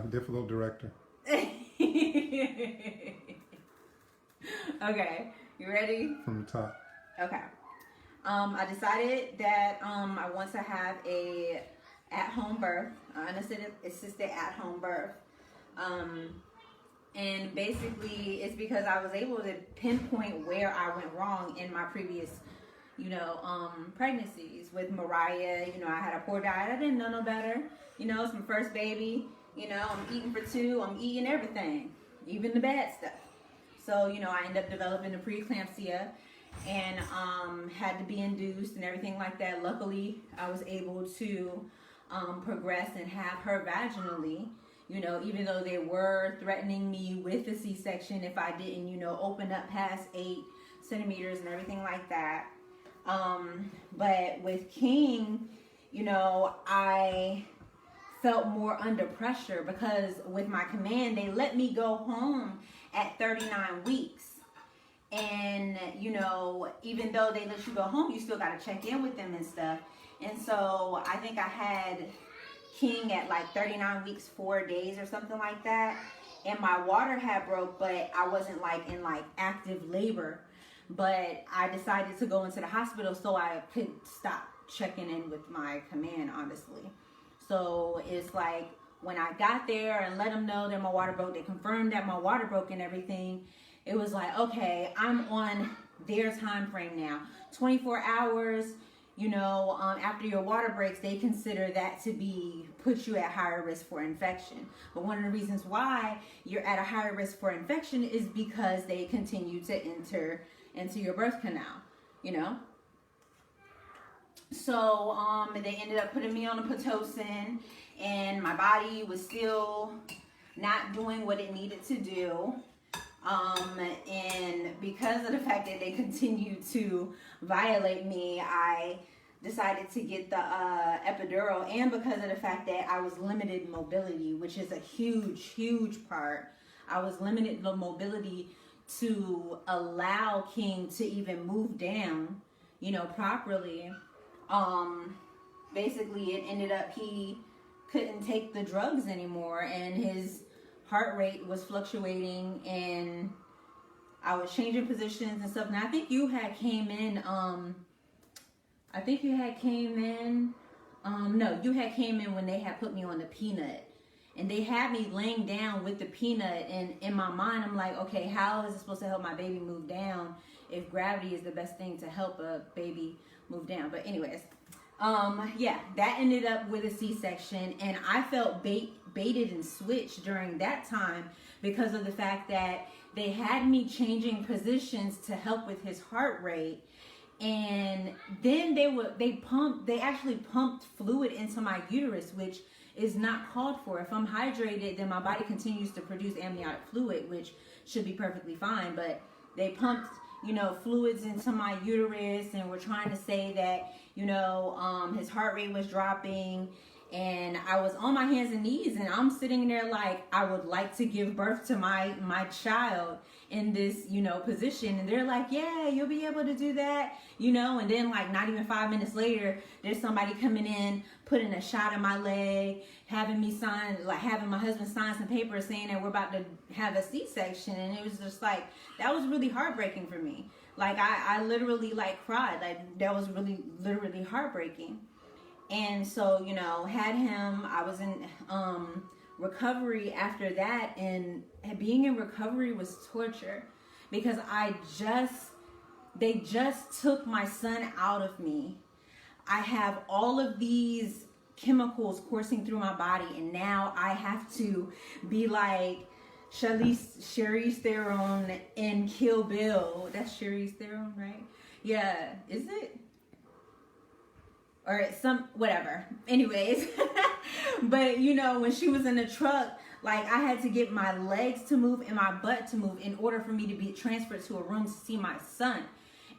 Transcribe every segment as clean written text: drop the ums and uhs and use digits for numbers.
a difficult director. Okay, you ready? From the top. Okay. I decided that I want to have a at-home birth, unassisted at-home birth. And basically, it's because I was able to pinpoint where I went wrong in my previous, pregnancies. With Mariah, I had a poor diet. I didn't know no better. It's my first baby. I'm eating for two. I'm eating everything, even the bad stuff. So, I ended up developing a preeclampsia and had to be induced and everything like that. Luckily, I was able to progress and have her vaginally. Even though they were threatening me with a C-section if I didn't, open up past 8 centimeters and everything like that. But with King, I felt more under pressure because with my command, they let me go home at 39 weeks. And, even though they let you go home, you still got to check in with them and stuff. And so I think I had King at like 39 weeks, 4 days or something like that. And my water had broke, but I wasn't like in like active labor. But I decided to go into the hospital so I could stop checking in with my command, honestly. So it's like when I got there and let them know that my water broke, they confirmed that my water broke and everything. It was like, okay, I'm on their time frame now. 24 hours. After your water breaks, they consider that to put you at higher risk for infection. But one of the reasons why you're at a higher risk for infection is because they continue to enter into your birth canal, So, they ended up putting me on a Pitocin, and my body was still not doing what it needed to do. And because of the fact that they continued to violate me, I decided to get the epidural, and because of the fact that I was limited mobility, which is a huge part. I was limited the mobility to allow King to even move down, properly. Basically it ended up he couldn't take the drugs anymore, and his heart rate was fluctuating, and I was changing positions and stuff. Now I think you had came in, no, you had came in when they had put me on the peanut, and they had me laying down with the peanut, and in my mind I'm like, okay, how is it supposed to help my baby move down if gravity is the best thing to help a baby move down? But anyways, yeah, that ended up with a C-section, and I felt baited and switched during that time because of the fact that they had me changing positions to help with his heart rate. And then they actually pumped fluid into my uterus, which is not called for. If I'm hydrated, then my body continues to produce amniotic fluid, which should be perfectly fine. But they pumped, fluids into my uterus, and were trying to say that, his heart rate was dropping. And I was on my hands and knees, and I'm sitting there like, I would like to give birth to my child in this, position. And they're like, yeah, you'll be able to do that, and then like not even 5 minutes later, there's somebody coming in, putting a shot in my leg, having my husband sign some papers saying that we're about to have a C-section. And it was just like, that was really heartbreaking for me. Like I literally like cried. Like that was really literally heartbreaking. And so, had him. I was in recovery after that, and being in recovery was torture because they just took my son out of me. I have all of these chemicals coursing through my body, and now I have to be like Charlize Theron in Kill Bill. That's Charlize Theron, right? Yeah, is it? Or whatever. Anyways, but when she was in the truck, like I had to get my legs to move and my butt to move in order for me to be transferred to a room to see my son.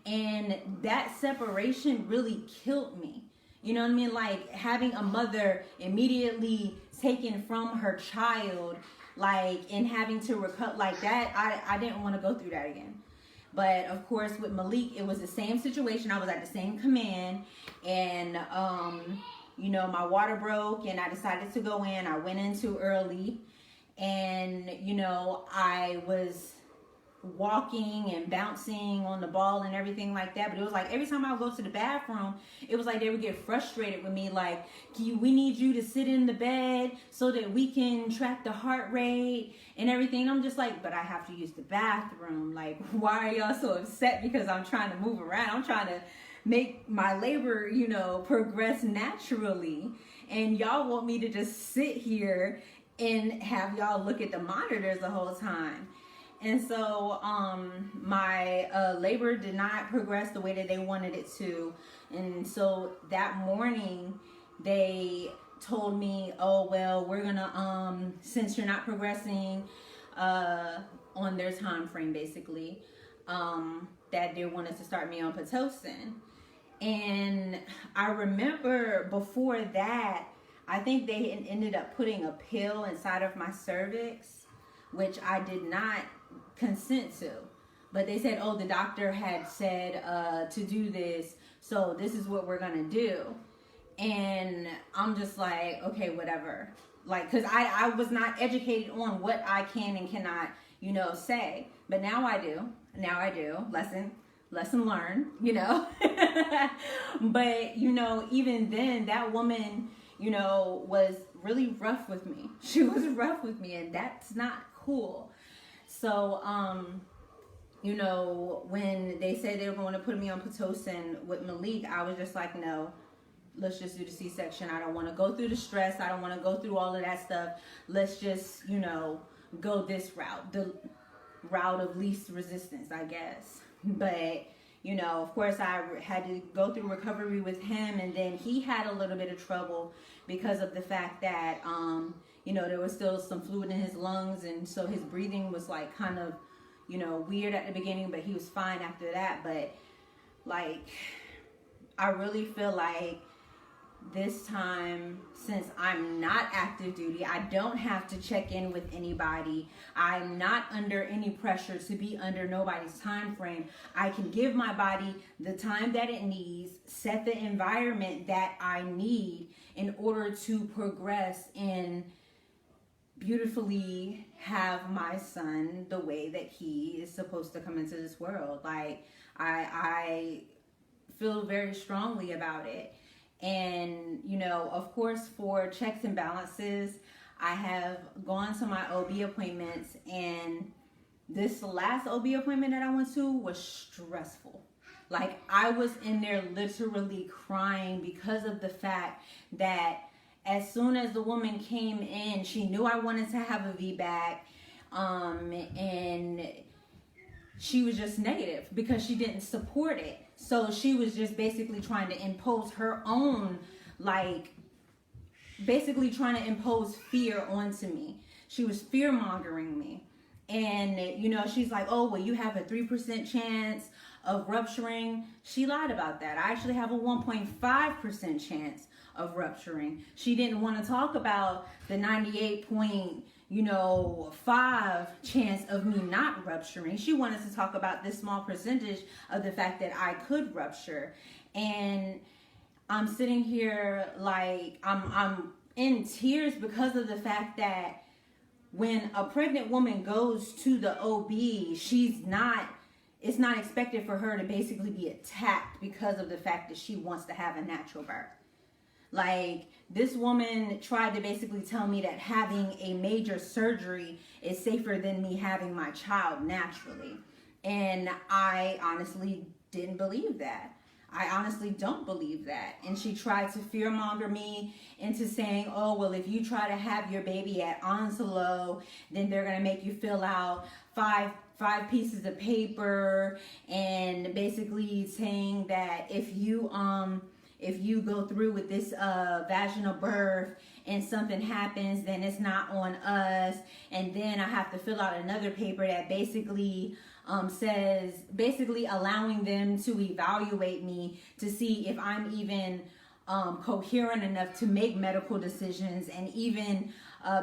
And that separation really killed me. You know what I mean? Like having a mother immediately taken from her child, like, and having to recover like that. I didn't want to go through that again. But of course with Malik, it was the same situation. I was at the same command, and you know, my water broke and I decided to go in. I went in too early, and, you know, I was walking and bouncing on the ball and everything like that. But it was like every time I would go to the bathroom, it was like they would get frustrated with me, like, we need you to sit in the bed so that we can track the heart rate and everything. And I'm just like, but I have to use the bathroom. Like, why are y'all so upset because I'm trying to move around? I'm trying to make my labor, you know, progress naturally, and y'all want me to just sit here and have y'all look at the monitors the whole time. And so my labor did not progress the way that they wanted it to. And so that morning they told me, oh, well, we're gonna, since you're not progressing on their time frame, basically, that they wanted to start me on Pitocin. And I remember before that, I think they ended up putting a pill inside of my cervix, which I did not consent to. But they said, oh, the doctor had said to do this, so this is what we're gonna do. And I'm just like, okay, whatever. Like, because I was not educated on what I can and cannot, you know, say. But now I do. Lesson learned, you know. But, you know, even then, that woman, you know, was really rough with me. She was rough with me, and that's not cool. So, you know, when they said they were going to put me on Pitocin with Malik, I was just like, no, let's just do the C-section. I don't want to go through the stress. I don't want to go through all of that stuff. Let's just, you know, go this route, the route of least resistance, I guess. But, you know, of course, I had to go through recovery with him, and then he had a little bit of trouble because of the fact that, you know, there was still some fluid in his lungs, and so his breathing was like kind of, you know, weird at the beginning, but he was fine after that. But like, I really feel like this time, since I'm not active duty, I don't have to check in with anybody. I'm not under any pressure to be under nobody's time frame. I can give my body the time that it needs, set the environment that I need in order to progress and beautifully have my son the way that he is supposed to come into this world. Like, I feel very strongly about it. And, you know, of course, for checks and balances, I have gone to my OB appointments, and this last OB appointment that I went to was stressful. Like, I was in there literally crying because of the fact that as soon as the woman came in, she knew I wanted to have a VBAC, and she was just negative because she didn't support it. So she was just basically trying to impose her own, like, basically trying to impose fear onto me. She was fear-mongering me. And, you know, she's like, oh, well, you have a 3% chance of rupturing. She lied about that. I actually have a 1.5% chance of rupturing. She didn't want to talk about the 98.5 chance of me not rupturing. She wanted to talk about this small percentage of the fact that I could rupture. And I'm sitting here like I'm in tears because of the fact that when a pregnant woman goes to the OB, it's not expected for her to basically be attacked because of the fact that she wants to have a natural birth. Like, this woman tried to basically tell me that having a major surgery is safer than me having my child naturally. And I honestly didn't believe that. I honestly don't believe that. And she tried to fearmonger me into saying, oh, well, if you try to have your baby at Onslow, then they're going to make you fill out five pieces of paper, and basically saying that if you go through with this vaginal birth and something happens, then it's not on us. And then I have to fill out another paper that basically says, basically allowing them to evaluate me to see if I'm even coherent enough to make medical decisions, and even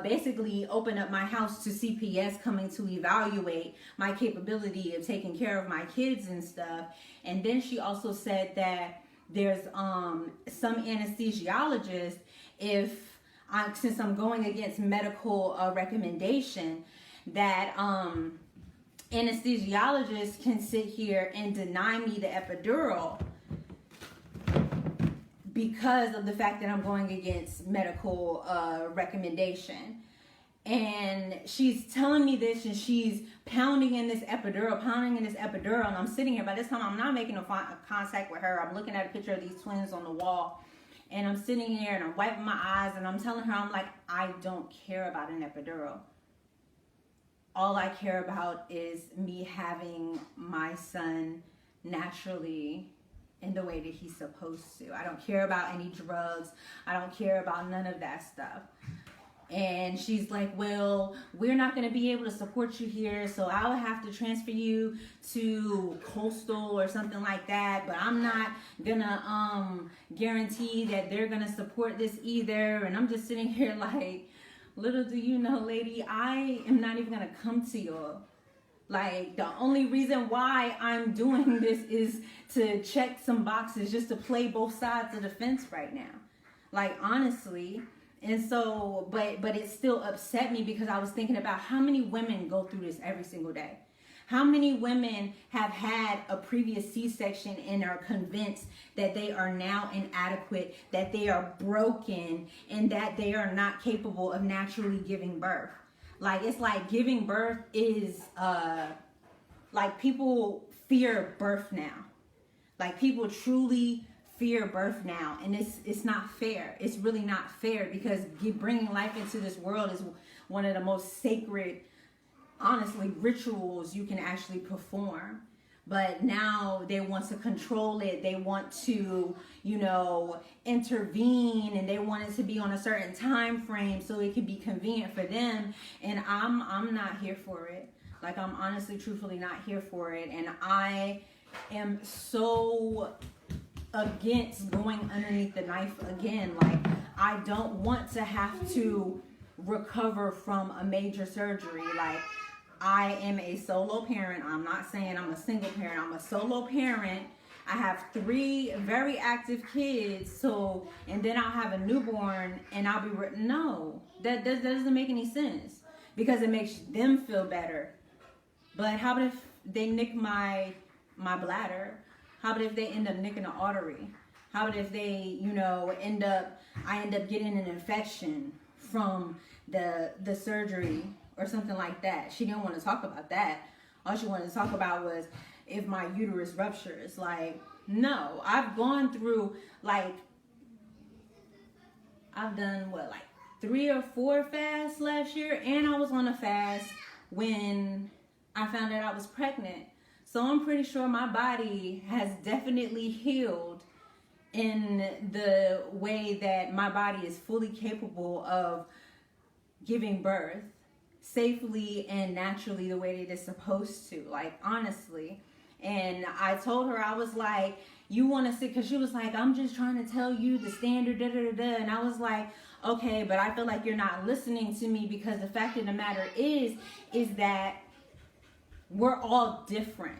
basically open up my house to CPS coming to evaluate my capability of taking care of my kids and stuff. And then she also said that there's some anesthesiologists, since I'm going against medical recommendation, that anesthesiologists can sit here and deny me the epidural because of the fact that I'm going against medical recommendation. And she's telling me this, and she's pounding in this epidural, and I'm sitting here. By this time, I'm not making a contact with her. I'm looking at a picture of these twins on the wall, and I'm sitting here, and I'm wiping my eyes, and I'm telling her, I'm like, I don't care about an epidural. All I care about is me having my son naturally in the way that he's supposed to. I don't care about any drugs. I don't care about none of that stuff. And she's like, well, we're not going to be able to support you here, so I would have to transfer you to Coastal or something like that, but I'm not going to guarantee that they're going to support this either. And I'm just sitting here like, little do you know, lady, I am not even going to come to y'all. Like, the only reason why I'm doing this is to check some boxes, just to play both sides of the fence right now. Like, honestly. And so, but it still upset me because I was thinking about how many women go through this every single day. How many women have had a previous C-section and are convinced that they are now inadequate, that they are broken, and that they are not capable of naturally giving birth. Like, it's like giving birth is, like, people fear birth now. Like, people truly fear birth now, and it's not fair. It's really not fair, because bringing life into this world is one of the most sacred, honestly, rituals you can actually perform. But now they want to control it. They want to, you know, intervene, and they want it to be on a certain time frame so it can be convenient for them. And I'm not here for it. Like, I'm honestly, truthfully not here for it. And I am so against going underneath the knife again. Like, I don't want to have to recover from a major surgery. Like, I am a solo parent. I'm not saying I'm a single parent. I'm a solo parent. I have 3 very active kids. So, and then I'll have a newborn, and I'll be no, that doesn't make any sense, because it makes them feel better. But how about if they nick my bladder? How about if they end up nicking an artery? How about if they, you know, I end up getting an infection from the surgery or something like that? She didn't want to talk about that. All she wanted to talk about was if my uterus ruptures. Like, no, I've gone through, like, I've done what, like 3 or 4 fasts last year, and I was on a fast when I found out I was pregnant. So I'm pretty sure my body has definitely healed in the way that my body is fully capable of giving birth safely and naturally the way that it's supposed to. Like, honestly. And I told her, I was like, you want to sit, because she was like, I'm just trying to tell you the standard, da da da da. And I was like, okay, but I feel like you're not listening to me, because the fact of the matter is that we're all different.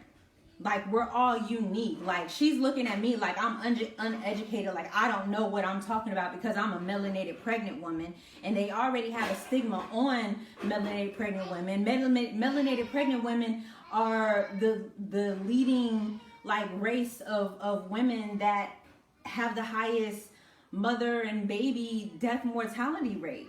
Like, we're all unique. Like, she's looking at me like I'm uneducated, like I don't know what I'm talking about because I'm a melanated pregnant woman, and they already have a stigma on melanated pregnant women. Melanated pregnant women are the leading, like, race of women that have the highest mother and baby death mortality rate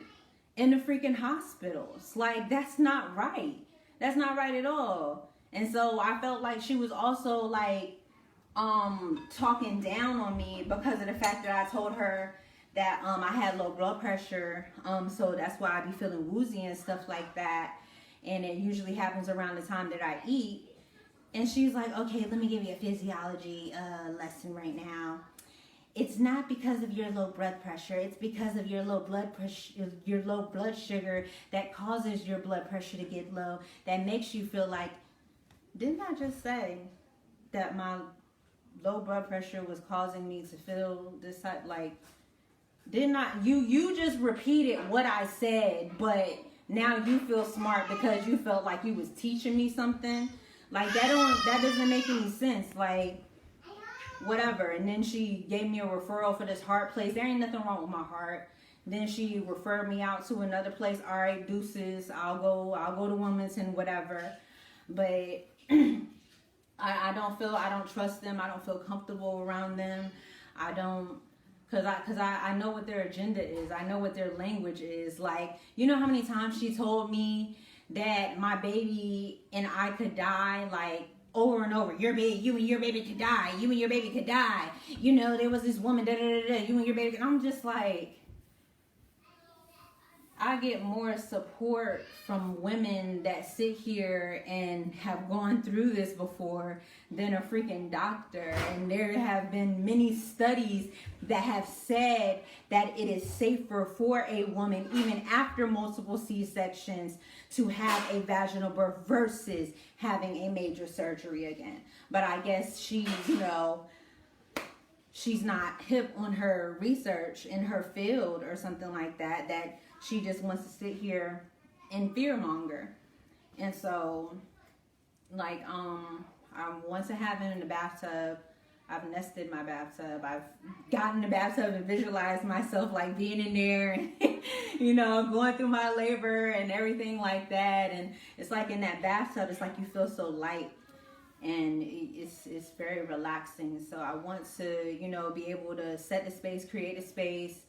in the freaking hospitals. Like, that's not right. That's not right at all. And so I felt like she was also, like, talking down on me because of the fact that I told her that I had low blood pressure. So that's why I be feeling woozy and stuff like that. And it usually happens around the time that I eat. And she's like, okay, let me give you a physiology lesson right now. It's not because of your low blood pressure. It's because of your low blood pressure, your low blood sugar that causes your blood pressure to get low. That makes you feel like, didn't I just say that my low blood pressure was causing me to feel this type? Like, didn't I? You just repeated what I said, but now you feel smart because you felt like you was teaching me something. Like, that doesn't make any sense. Like, whatever. And then she gave me a referral for this heart place. There ain't nothing wrong with my heart. Then she referred me out to another place. All right, deuces. I'll go to Wilmington, whatever. But I don't trust them. I don't feel comfortable around them. I don't, cause I know what their agenda is. I know what their language is. Like, you know how many times she told me that my baby and I could die, like, over and over. You and your baby could die. You and your baby could die. You know, there was this woman, you and your baby. And I'm just like, I get more support from women that sit here and have gone through this before than a freaking doctor. And there have been many studies that have said that it is safer for a woman, even after multiple C-sections, to have a vaginal birth versus having a major surgery again. But I guess she's not hip on her research in her field or something like that, that she just wants to sit here and fearmonger. And so, like, I'm once a having in the bathtub. I've nested my bathtub. I've gotten in the bathtub and visualized myself like being in there and, you know, going through my labor and everything like that. And it's like in that bathtub, it's like you feel so light. And it's very relaxing. So I want to, you know, be able to set the space, create a space,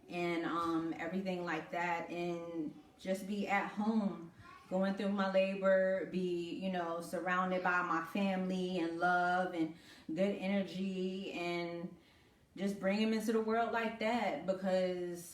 and everything like that, and just be at home, going through my labor, be, you know, surrounded by my family and love and good energy, and just bring him into the world like that. Because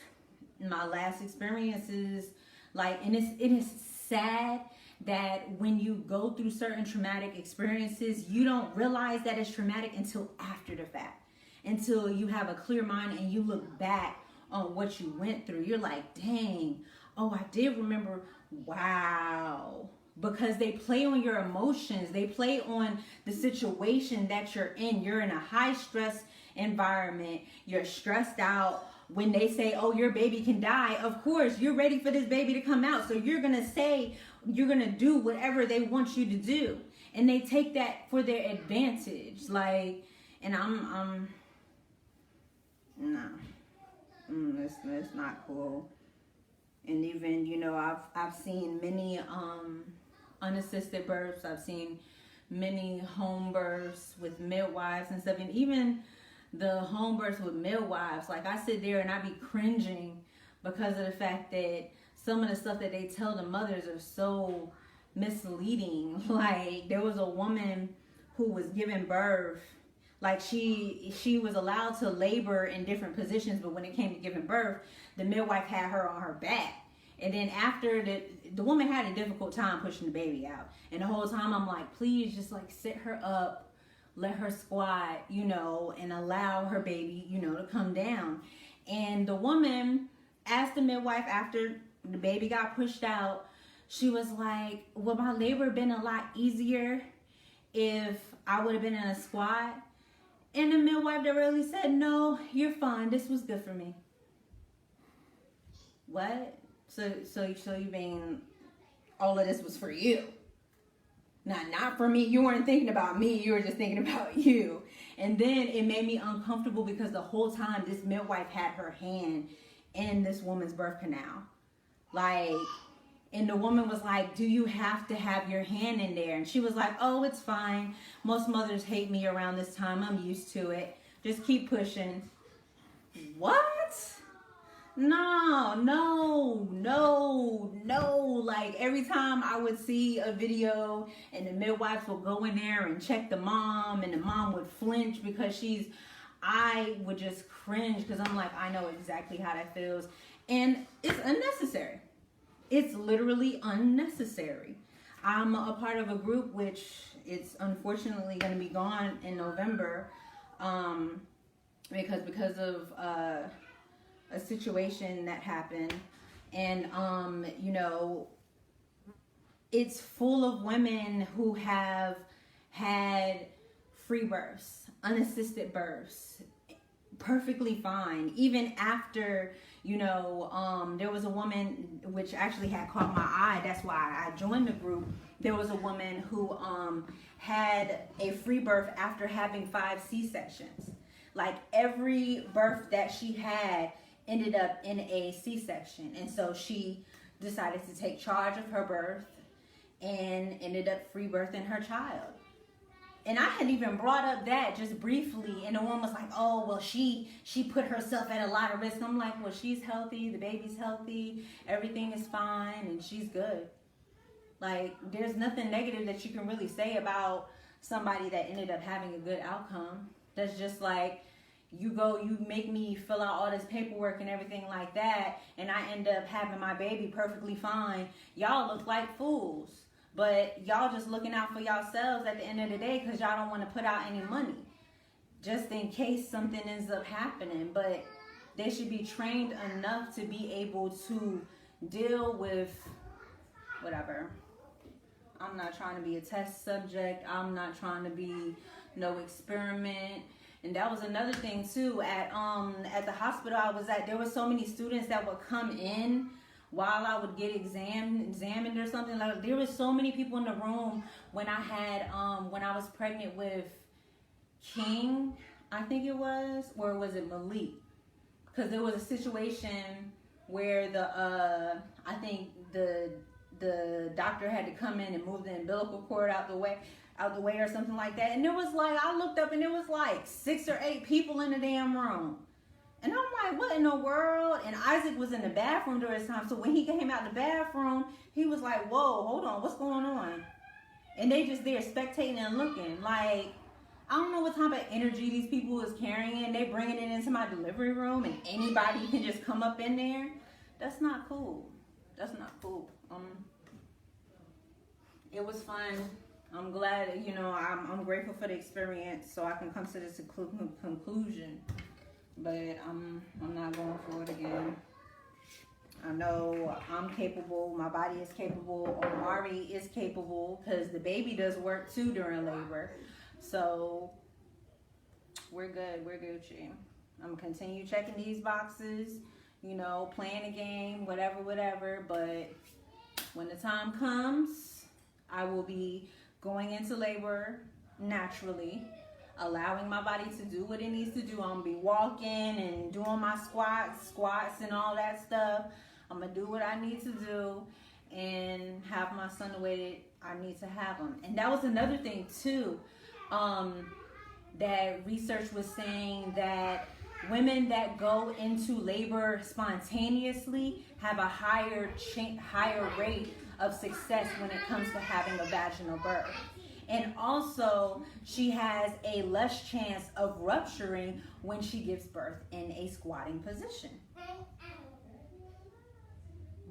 my last experiences, like, and it is sad that when you go through certain traumatic experiences, you don't realize that it's traumatic until after the fact, until you have a clear mind and you look back on what you went through. You're like, dang, oh, I did remember. Wow. Because they play on your emotions. They play on the situation that you're in. You're in a high stress environment. You're stressed out. When they say, oh, your baby can die, of course, you're ready for this baby to come out. So you're going to say, you're going to do whatever they want you to do. And they take that for their advantage. Like, and I'm no. That's not cool. And even, you know, I've seen many unassisted births. I've seen many home births with midwives and stuff. And even the home births with midwives, like, I sit there and I be cringing because of the fact that some of the stuff that they tell the mothers are so misleading. Like, there was a woman who was giving birth. Like, she was allowed to labor in different positions, but when it came to giving birth, the midwife had her on her back. And then after the woman had a difficult time pushing the baby out. And the whole time I'm like, please just like sit her up, let her squat, you know, and allow her baby, you know, to come down. And the woman asked the midwife after the baby got pushed out, she was like, would my labor been a lot easier if I would have been in a squat? And the midwife really said, no, you're fine. This was good for me. What? So you mean all of this was for you? Not for me. You weren't thinking about me. You were just thinking about you. And then it made me uncomfortable because the whole time this midwife had her hand in this woman's birth canal. Like, and the woman was like, do you have to have your hand in there? And she was like, oh, it's fine. Most mothers hate me around this time. I'm used to it. Just keep pushing. What? No. Like, every time I would see a video and the midwives would go in there and check the mom, and the mom would flinch because I would just cringe because I'm like, I know exactly how that feels. And it's unnecessary. It's literally unnecessary. I'm a part of a group which it's unfortunately going to be gone in November because of a situation that happened. And, you know, it's full of women who have had free births, unassisted births, perfectly fine, even after, You know, there was a woman, which actually had caught my eye. That's why I joined the group. There was a woman who had a free birth after having 5 C-sections. Like every birth that she had ended up in a C-section. And so she decided to take charge of her birth and ended up free birthing her child. And I had even brought up that just briefly, and the woman was like, oh, well, she put herself at a lot of risk. I'm like, well, she's healthy, the baby's healthy, everything is fine, and she's good. Like, there's nothing negative that you can really say about somebody that ended up having a good outcome. That's just like, you make me fill out all this paperwork and everything like that, and I end up having my baby perfectly fine. Y'all look like fools. But y'all just looking out for yourselves at the end of the day because y'all don't want to put out any money just in case something ends up happening. But they should be trained enough to be able to deal with whatever. I'm not trying to be a test subject. I'm not trying to be no experiment. And that was another thing too. At the hospital I was at, there were so many students that would come in while I would get examined or something. Like, there was so many people in the room when I had when I was pregnant with King, I think it was, or was it Malik? Because there was a situation where I think the doctor had to come in and move the umbilical cord out the way or something like that. And it was like, I looked up and it was like 6 or 8 people in the damn room. And I'm like, what in the world? And Isaac was in the bathroom during this time. So when he came out the bathroom, he was like, whoa, hold on, what's going on? And they just there spectating and looking. Like, I don't know what type of energy these people is carrying. They bringing it into my delivery room and anybody can just come up in there. That's not cool. That's not cool. It was fun. I'm glad, you know, I'm grateful for the experience so I can come to this conclusion. But I'm not going for it again. I know I'm capable. My body is capable. Omari is capable because the baby does work too during labor. So we're good. We're Gucci. I'm going to continue checking these boxes, you know, playing a game, whatever. But when the time comes, I will be going into labor naturally, allowing my body to do what it needs to do. I'm gonna be walking and doing my squats and all that stuff. I'm gonna do what I need to do and have my son the way I need to have him. And that was another thing too, that research was saying that women that go into labor spontaneously have a higher rate of success when it comes to having a vaginal birth. And also, she has a less chance of rupturing when she gives birth in a squatting position.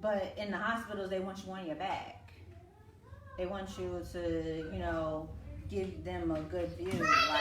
But in the hospitals, they want you on your back. They want you to, you know, give them a good view. Like,